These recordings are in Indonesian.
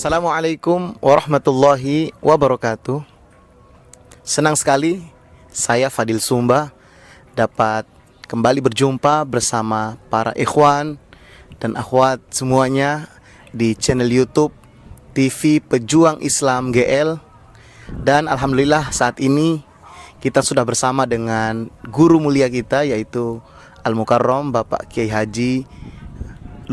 Assalamualaikum warahmatullahi wabarakatuh. Senang sekali saya Fadil Sumba dapat kembali berjumpa bersama para ikhwan dan akhwat semuanya di channel YouTube TV Pejuang Islam GL. Dan alhamdulillah saat ini kita sudah bersama dengan guru mulia kita, yaitu Al-Mukarram Bapak Kiai Haji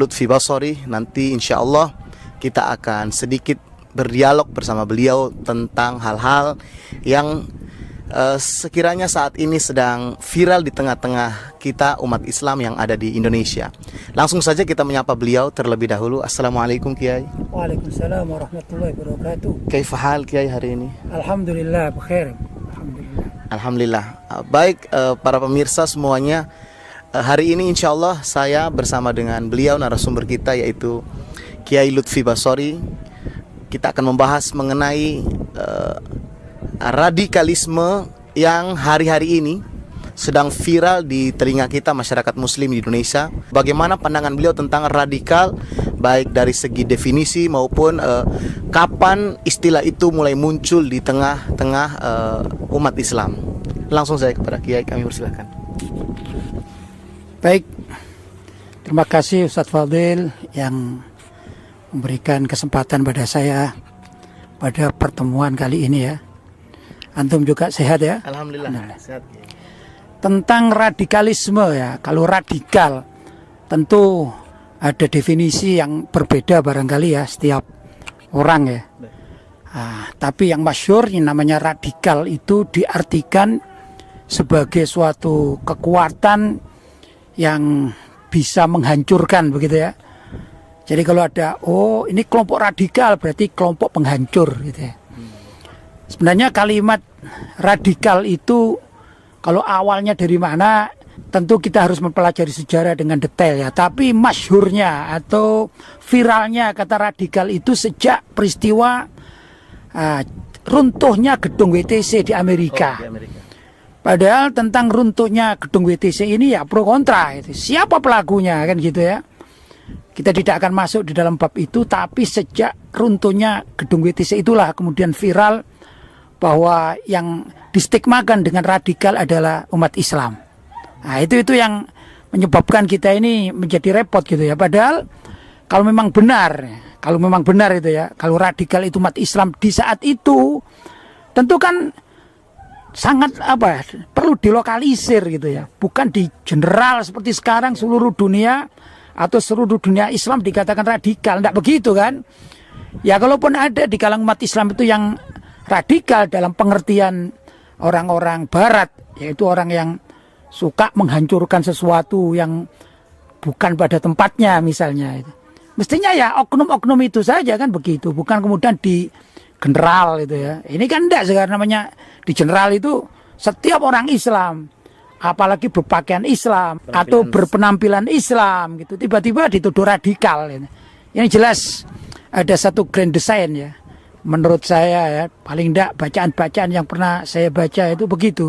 Lutfi Basori. Nanti insya Allah kita akan sedikit berdialog bersama beliau tentang hal-hal yang sekiranya saat ini sedang viral di tengah-tengah kita umat Islam yang ada di Indonesia. Langsung saja kita menyapa beliau terlebih dahulu. Assalamualaikum Kiai. Waalaikumsalam warahmatullahi wabarakatuh. Kaifa hal Kiai hari ini? Alhamdulillah bikhair. Alhamdulillah. Baik para pemirsa semuanya, hari ini insya Allah saya bersama dengan beliau narasumber kita, yaitu Kiai Lutfi Basori. Kita akan membahas mengenai radikalisme yang hari-hari ini sedang viral di telinga kita masyarakat muslim di Indonesia. Bagaimana pandangan beliau tentang radikal, baik dari segi definisi maupun kapan istilah itu mulai muncul di tengah-tengah umat Islam. Langsung saya kepada Kiai, kami persilakan. Baik, terima kasih Ustadz Fadil yang memberikan kesempatan pada saya pada pertemuan kali ini ya. Antum juga sehat ya? Alhamdulillah. Sehat. Tentang radikalisme ya, kalau radikal tentu ada definisi yang berbeda barangkali ya setiap orang ya. Tapi yang masyhur yang namanya radikal itu diartikan sebagai suatu kekuatan yang bisa menghancurkan begitu ya. Jadi kalau ada, oh ini kelompok radikal berarti kelompok penghancur gitu ya. Sebenarnya kalimat radikal itu kalau awalnya dari mana tentu kita harus mempelajari sejarah dengan detail ya. Tapi masyhurnya atau viralnya kata radikal itu sejak peristiwa runtuhnya gedung WTC di Amerika. Padahal tentang runtuhnya gedung WTC ini ya pro kontra gitu. Siapa pelakunya kan gitu ya. Kita tidak akan masuk di dalam bab itu, tapi sejak runtuhnya gedung WTC itulah kemudian viral bahwa yang distigmakan dengan radikal adalah umat Islam. Nah, itu yang menyebabkan kita ini menjadi repot gitu ya. Padahal kalau memang benar itu ya, kalau radikal itu umat Islam di saat itu tentu kan sangat perlu dilokalisir gitu ya. Bukan di general seperti sekarang seluruh dunia atau seluruh dunia Islam dikatakan radikal, tidak begitu kan? Ya kalaupun ada di kalangan umat Islam itu yang radikal dalam pengertian orang-orang Barat, yaitu orang yang suka menghancurkan sesuatu yang bukan pada tempatnya misalnya. Mestinya ya oknum-oknum itu saja kan begitu, bukan kemudian di general itu ya. Ini kan enggak sekarang namanya di general itu setiap orang Islam, apalagi berpakaian Islam atau berpenampilan Islam gitu, tiba-tiba dituduh radikal. Ini jelas ada satu grand design ya. Menurut saya ya, paling tidak bacaan-bacaan yang pernah saya baca itu begitu.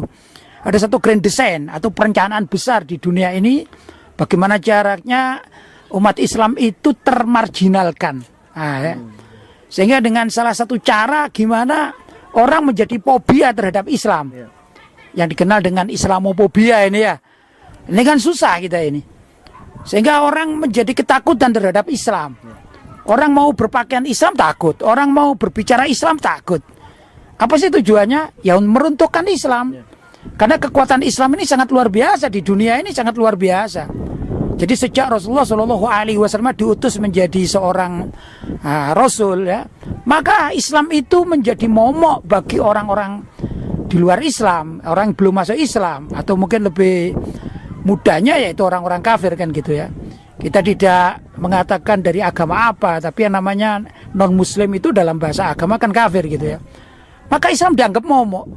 Ada satu grand design atau perencanaan besar di dunia ini, bagaimana caranya umat Islam itu termarginalkan. Sehingga dengan salah satu cara gimana orang menjadi fobia terhadap Islam. Yang dikenal dengan Islamofobia ini ya. Ini kan susah kita ini. Sehingga orang menjadi ketakutan terhadap Islam. Orang mau berpakaian Islam takut, orang mau berbicara Islam takut. Apa sih tujuannya? Ya meruntuhkan Islam. Karena kekuatan Islam ini sangat luar biasa di dunia ini, sangat luar biasa. Jadi sejak Rasulullah SAW diutus menjadi seorang Rasul ya, maka Islam itu menjadi momok bagi orang-orang di luar Islam, orang yang belum masuk Islam, atau mungkin lebih mudahnya yaitu orang-orang kafir kan gitu ya. Kita tidak mengatakan dari agama apa, tapi yang namanya non-muslim itu dalam bahasa agama kan kafir gitu ya. Maka Islam dianggap momok.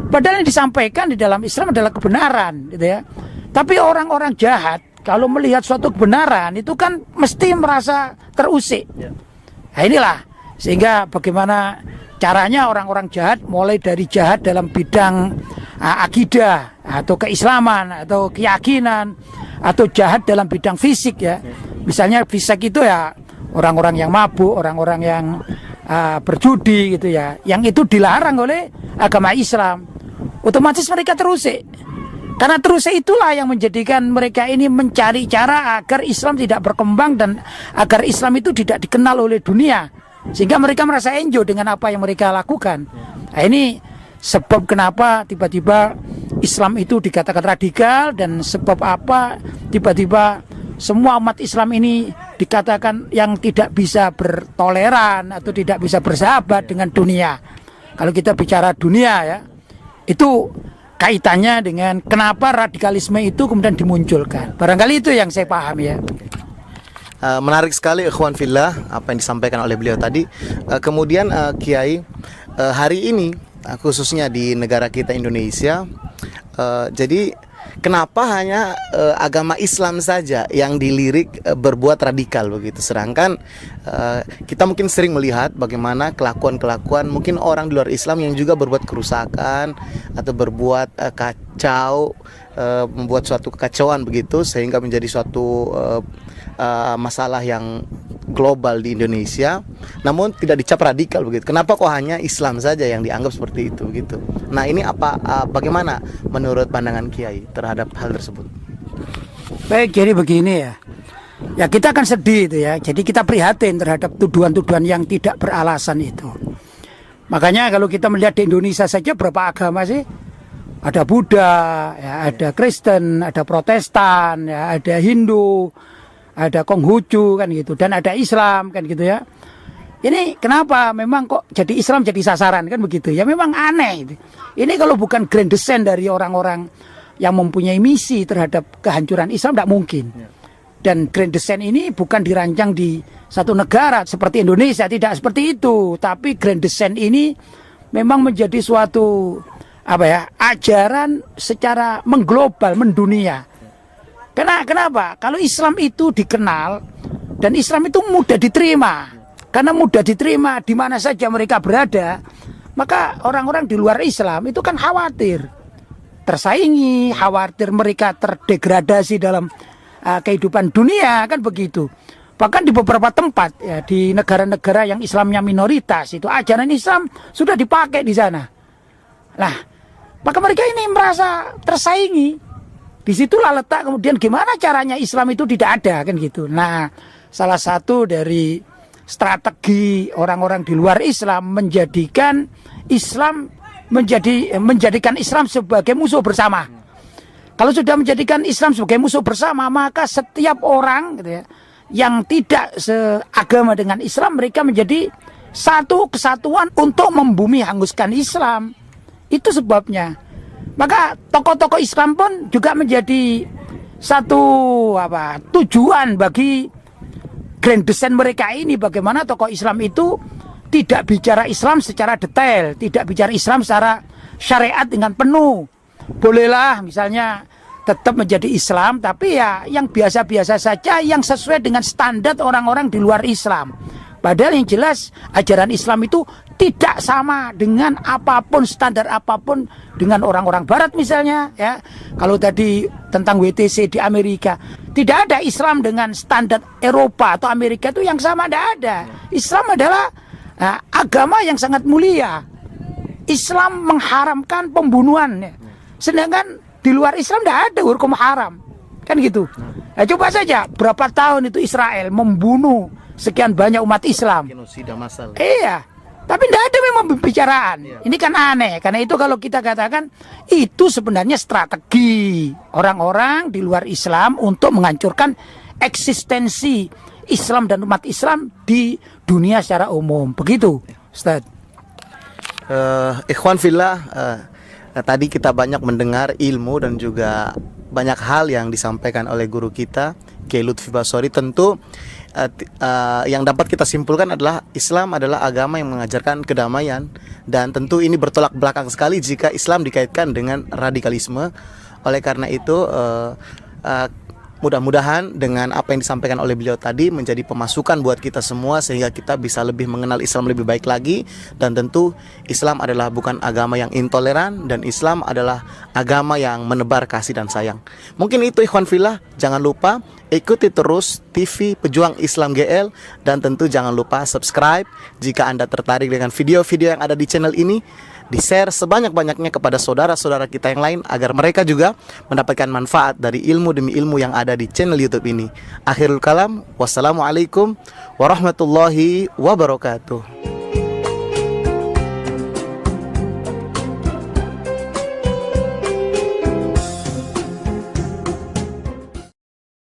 Padahal yang disampaikan di dalam Islam adalah kebenaran gitu ya. Tapi orang-orang jahat kalau melihat suatu kebenaran itu kan mesti merasa terusik. Nah inilah sehingga bagaimana caranya orang-orang jahat, mulai dari jahat dalam bidang akidah atau keislaman atau keyakinan, atau jahat dalam bidang fisik ya. Misalnya fisik itu ya orang-orang yang mabuk, orang-orang yang berjudi gitu ya, yang itu dilarang oleh agama Islam, otomatis mereka terusik. Karena terusik itulah yang menjadikan mereka ini mencari cara agar Islam tidak berkembang dan agar Islam itu tidak dikenal oleh dunia, sehingga mereka merasa enjoy dengan apa yang mereka lakukan. Nah, ini sebab kenapa tiba-tiba Islam itu dikatakan radikal, dan sebab apa tiba-tiba semua umat Islam ini dikatakan yang tidak bisa bertoleran atau tidak bisa bersahabat dengan dunia. Kalau kita bicara dunia ya, itu kaitannya dengan kenapa radikalisme itu kemudian dimunculkan. Barangkali itu yang saya paham ya. Menarik sekali ikhwan fillah apa yang disampaikan oleh beliau tadi. Kemudian Kiai, hari ini khususnya di negara kita Indonesia, jadi kenapa hanya agama Islam saja yang dilirik berbuat radikal begitu, sedangkan kita mungkin sering melihat bagaimana kelakuan-kelakuan mungkin orang di luar Islam yang juga berbuat kerusakan atau berbuat kacau, membuat suatu kekacauan begitu sehingga menjadi suatu masalah yang global di Indonesia, namun tidak dicap radikal begitu. Kenapa kok hanya Islam saja yang dianggap seperti itu gitu? Nah, ini bagaimana menurut pandangan Kiai terhadap hal tersebut? Baik, jadi begini ya. Ya kita akan sedih itu ya. Jadi kita prihatin terhadap tuduhan-tuduhan yang tidak beralasan itu. Makanya kalau kita melihat di Indonesia saja berapa agama sih? Ada Buddha, ya, ada Kristen, ada Protestan, ya, ada Hindu, ada Konghucu kan gitu, dan ada Islam kan gitu ya. Ini kenapa memang kok jadi Islam jadi sasaran kan begitu ya, memang aneh. Ini kalau bukan grand design dari orang-orang yang mempunyai misi terhadap kehancuran Islam tidak mungkin. Dan grand design ini bukan dirancang di satu negara seperti Indonesia, tidak seperti itu. Tapi grand design ini memang menjadi suatu ajaran secara mengglobal, mendunia. Kenapa? Kalau Islam itu dikenal dan Islam itu mudah diterima, karena mudah diterima di mana saja mereka berada, maka orang-orang di luar Islam itu kan khawatir tersaingi, khawatir mereka terdegradasi dalam kehidupan dunia kan begitu. Bahkan di beberapa tempat ya, di negara-negara yang Islamnya minoritas itu ajaran Islam sudah dipakai di sana. Nah, maka mereka ini merasa tersaingi. Disitulah letak kemudian gimana caranya Islam itu tidak ada kan gitu. Nah, salah satu dari strategi orang-orang di luar Islam menjadikan Islam sebagai musuh bersama. Kalau sudah menjadikan Islam sebagai musuh bersama, maka setiap orang gitu ya, yang tidak seagama dengan Islam, mereka menjadi satu kesatuan untuk membumi hanguskan Islam. Itu sebabnya. Maka tokoh-tokoh Islam pun juga menjadi satu tujuan bagi grand design mereka ini, bagaimana tokoh Islam itu tidak bicara Islam secara detail, tidak bicara Islam secara syariat dengan penuh. Bolehlah misalnya tetap menjadi Islam, tapi ya yang biasa-biasa saja, yang sesuai dengan standar orang-orang di luar Islam. Padahal yang jelas ajaran Islam itu tidak sama dengan apapun, standar apapun dengan orang-orang Barat misalnya ya. Kalau tadi tentang WTC di Amerika, tidak ada Islam dengan standar Eropa atau Amerika itu yang sama, tidak ada. Islam adalah agama yang sangat mulia. Islam mengharamkan pembunuhan ya. Sedangkan di luar Islam tidak ada hukum haram kan gitu. Nah, coba saja berapa tahun itu Israel membunuh sekian banyak umat Islam. Genosida massal. Iya, tapi tidak ada memang pembicaraan. Ini kan aneh. Karena itu kalau kita katakan itu sebenarnya strategi orang-orang di luar Islam untuk menghancurkan eksistensi Islam dan umat Islam di dunia secara umum. Begitu, Ustaz. Ikhwan fillah, tadi kita banyak mendengar ilmu dan juga banyak hal yang disampaikan oleh guru kita, Kiai Lutfi Basori. Tentu yang dapat kita simpulkan adalah Islam adalah agama yang mengajarkan kedamaian, dan tentu ini bertolak belakang sekali jika Islam dikaitkan dengan radikalisme. Oleh karena itu mudah-mudahan dengan apa yang disampaikan oleh beliau tadi menjadi pemasukan buat kita semua sehingga kita bisa lebih mengenal Islam lebih baik lagi. Dan tentu Islam adalah bukan agama yang intoleran, dan Islam adalah agama yang menebar kasih dan sayang. Mungkin itu ikhwan fillah, jangan lupa ikuti terus TV Pejuang Islam GL, dan tentu jangan lupa subscribe. Jika Anda tertarik dengan video-video yang ada di channel ini, di-share sebanyak-banyaknya kepada saudara-saudara kita yang lain agar mereka juga mendapatkan manfaat dari ilmu demi ilmu yang ada di channel YouTube ini. Akhirul kalam, wassalamualaikum warahmatullahi wabarakatuh.